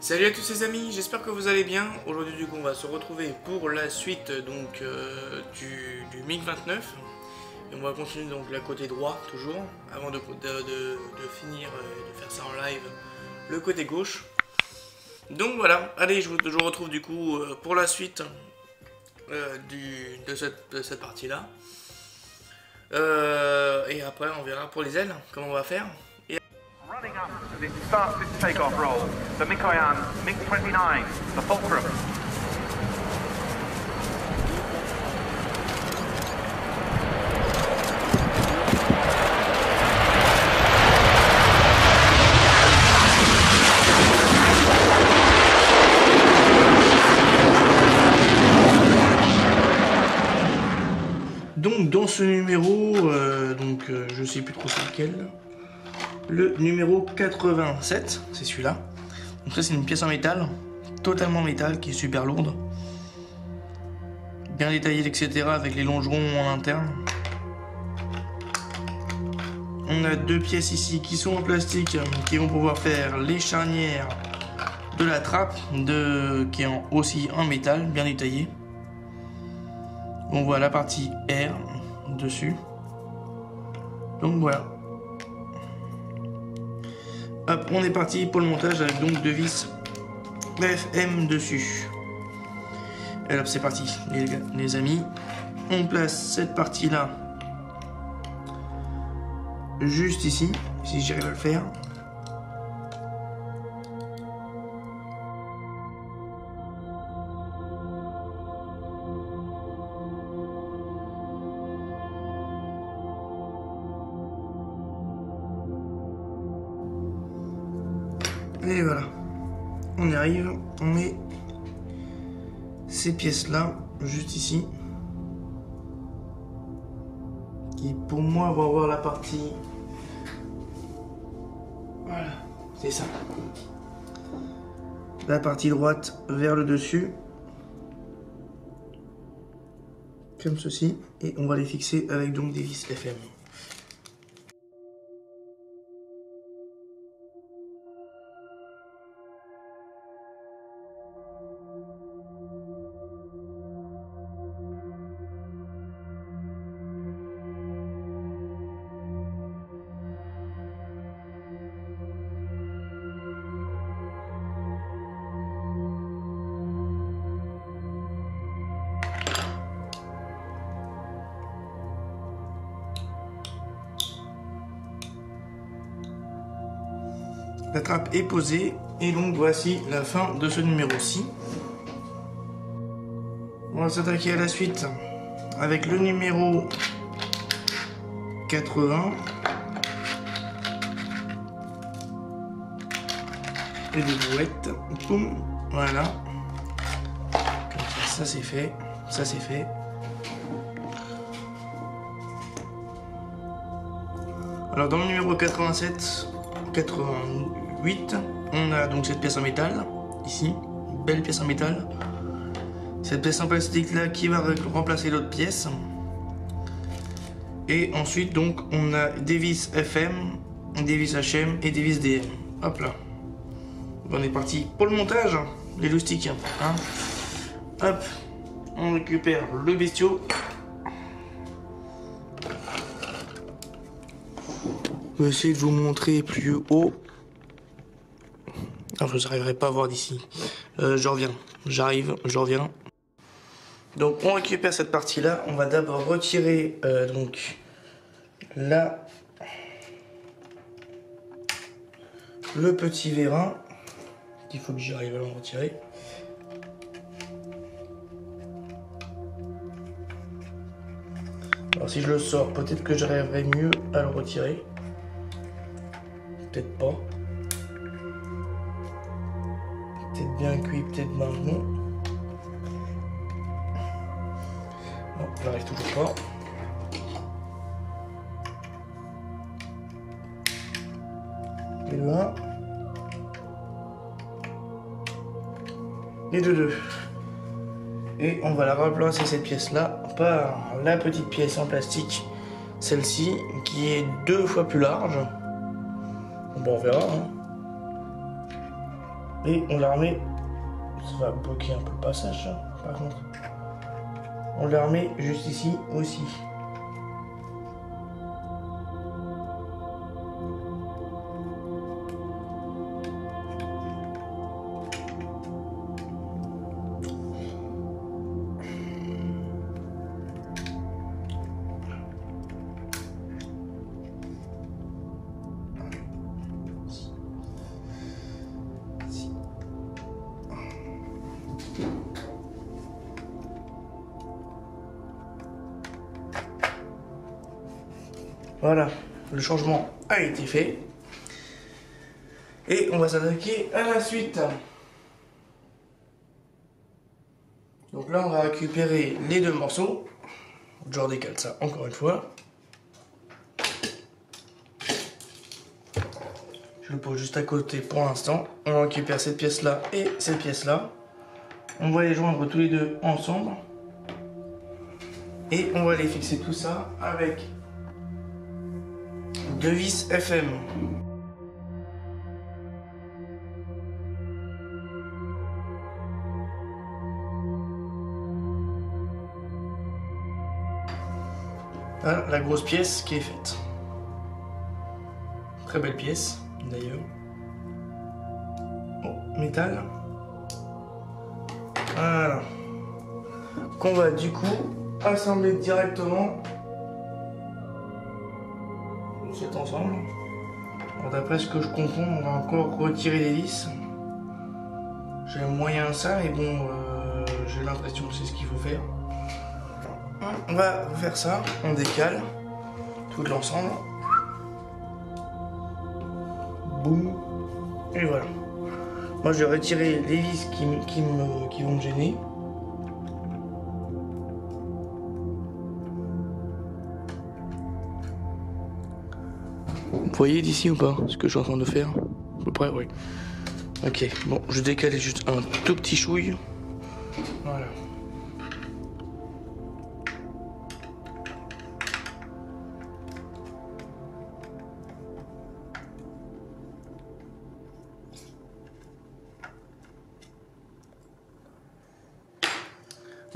Salut à tous les amis, j'espère que vous allez bien. Aujourd'hui du coup on va se retrouver pour la suite donc du MiG-29. Et on va continuer donc la côté droit toujours, avant de finir de faire ça en live le côté gauche. Donc voilà, allez je vous retrouve du coup pour la suite de cette partie là. Et après on verra pour les ailes, comment on va faire. Running up as it starts its takeoff roll, the Mikoyan MiG-29, the Fulcrum. Donc dans ce numéro, je sais plus trop c'est lequel. Le numéro 87, c'est celui-là. Donc ça c'est une pièce en métal, totalement métal, qui est super lourde. Bien détaillée, etc. avec les longerons en interne. On a deux pièces ici qui sont en plastique, qui vont pouvoir faire les charnières de la trappe, qui est aussi en métal, bien détaillée. On voit la partie R dessus. Donc voilà. Hop, on est parti pour le montage avec donc deux vis FM dessus. Et hop, c'est parti les amis. On place cette partie là juste ici, si j'arrive à le faire. Et voilà, on y arrive, on met ces pièces là, juste ici, qui pour moi vont avoir la partie, voilà, c'est ça, la partie droite vers le dessus, comme ceci, et on va les fixer avec donc des vis FM. La trappe est posée et donc voici la fin de ce numéro-ci. On va s'attaquer à la suite avec le numéro 80. Et des brouettes. Boum, voilà. Comme ça c'est fait. Ça c'est fait. Alors dans le numéro 87, 88, on a donc cette pièce en métal, ici, belle pièce en métal. Cette pièce en plastique là qui va remplacer l'autre pièce. Et ensuite donc on a des vis FM, des vis HM et des vis DM. Hop là. On est parti pour le montage, les loustiques. Hein. Hop, on récupère le bestiau. Je vais essayer de vous montrer plus haut. Alors, je n'arriverai pas à voir d'ici. Je reviens. J'arrive, je reviens. Donc on récupère cette partie-là. On va d'abord retirer donc là le petit vérin. Il faut que j'arrive à le retirer. Alors si je le sors, peut-être que j'arriverai mieux à le retirer. Peut-être pas. Peut-être bien cuit, peut-être maintenant. Non, j'arrive toujours pas. Et le 1. Et de 2. Et on va la remplacer cette pièce là par la petite pièce en plastique celle-ci qui est 2 fois plus large. Bon, on verra. Hein. Et on la remet. Ça va bloquer un peu le passage, hein, par contre. On la remet juste ici aussi. Voilà, le changement a été fait. Et on va s'attaquer à la suite. Donc là, on va récupérer les 2 morceaux. Je redécale ça encore une fois. Je le pose juste à côté pour l'instant. On récupère cette pièce-là et cette pièce-là. On va les joindre tous les deux ensemble. Et on va les fixer tout ça avec 2 vis FM. Voilà la grosse pièce qui est faite. Très belle pièce d'ailleurs. Oh, métal. Voilà. Qu'on va du coup assembler directement cet ensemble. D'après ce que je comprends, on va encore retirer les vis. J'ai moyen ça, mais bon, j'ai l'impression que c'est ce qu'il faut faire. On va faire ça, on décale tout l'ensemble. Boum. Et voilà. Moi, je vais retirer les vis qui vont me gêner. Vous voyez d'ici ou pas ce que je suis en train de faire? À peu près, oui. Ok, bon, je décale juste un tout petit chouille. Voilà.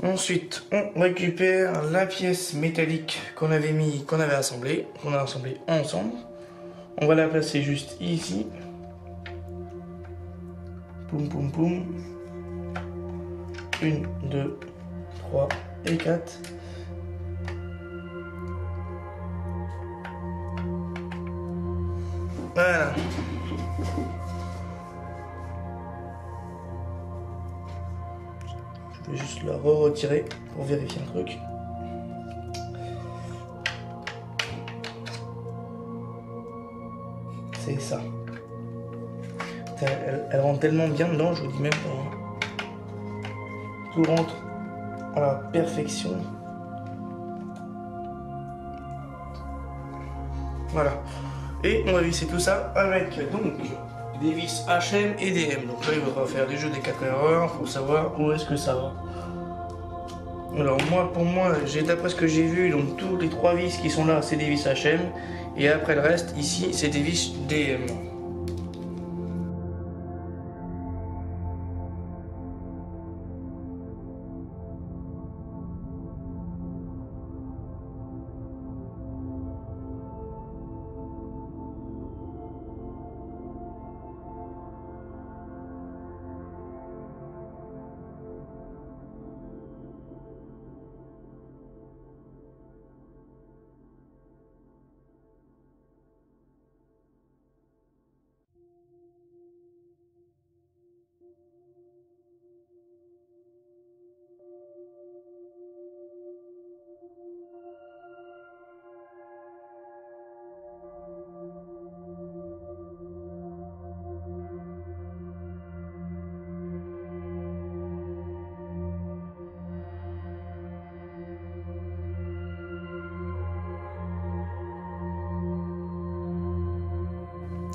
Ensuite, on récupère la pièce métallique qu'on avait assemblée, qu'on a assemblée ensemble. On va la placer juste ici. Poum poum poum. 1, 2, 3 et 4. Voilà. Je vais juste la retirer pour vérifier un truc. C'est ça. Elle rentre tellement bien dedans, je vous dis même pas. Tout rentre à la perfection. Voilà. Et on va visser tout ça avec donc des vis HM et des M. Donc là, il va faire des jeux des 4 erreurs pour savoir où est-ce que ça va. Alors pour moi, d'après ce que j'ai vu, donc tous les 3 vis qui sont là, c'est des vis HM. Et après le reste, ici, c'est des vis DM.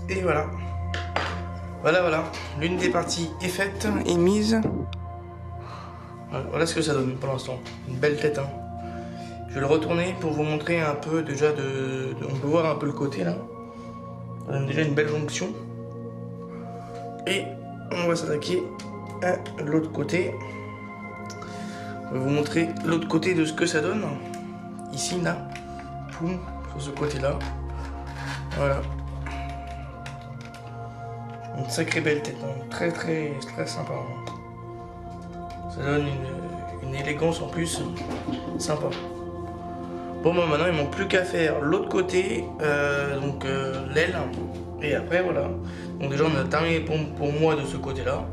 Et voilà. Voilà. L'une des parties est faite, est mise. Voilà ce que ça donne pour l'instant. Une belle tête. Hein. Je vais le retourner pour vous montrer un peu déjà on peut voir un peu le côté là. On a déjà une belle jonction. Et on va s'attaquer à l'autre côté. Je vais vous montrer l'autre côté de ce que ça donne. Ici là. Poum, sur ce côté là. Voilà. Une sacrée belle tête, hein. Très sympa. Hein. Ça donne une élégance en plus, sympa. Bon bah maintenant il manque plus qu'à faire l'autre côté, l'aile, et après voilà. Donc déjà on a terminé pour moi de ce côté là.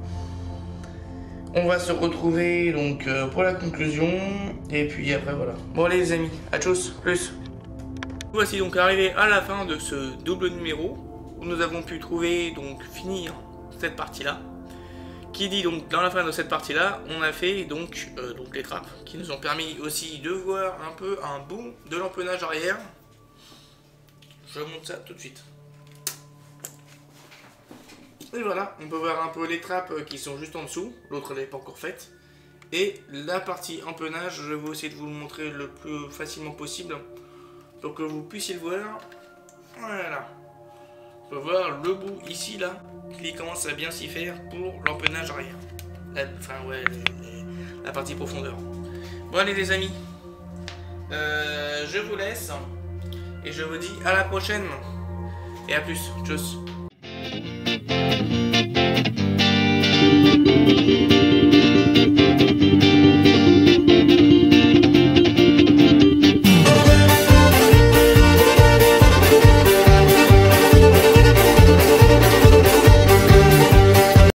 On va se retrouver donc pour la conclusion, et puis après voilà. Bon allez les amis, à tchuss, plus. Voici donc arrivé à la fin de ce double numéro, où nous avons pu trouver, donc finir cette partie là. Qui dit donc dans la fin de cette partie là, on a fait donc les trappes qui nous ont permis aussi de voir un peu un bout de l'empennage arrière. Je monte ça tout de suite. Et voilà, on peut voir un peu les trappes qui sont juste en dessous, l'autre n'est pas encore faite. Et la partie empennage, je vais essayer de vous le montrer le plus facilement possible pour que vous puissiez le voir. Voilà. On peut voir le bout ici là qui commence à bien s'y faire pour l'empennage arrière. La partie profondeur. Bon allez les amis, je vous laisse et je vous dis à la prochaine et à plus. Tchuss.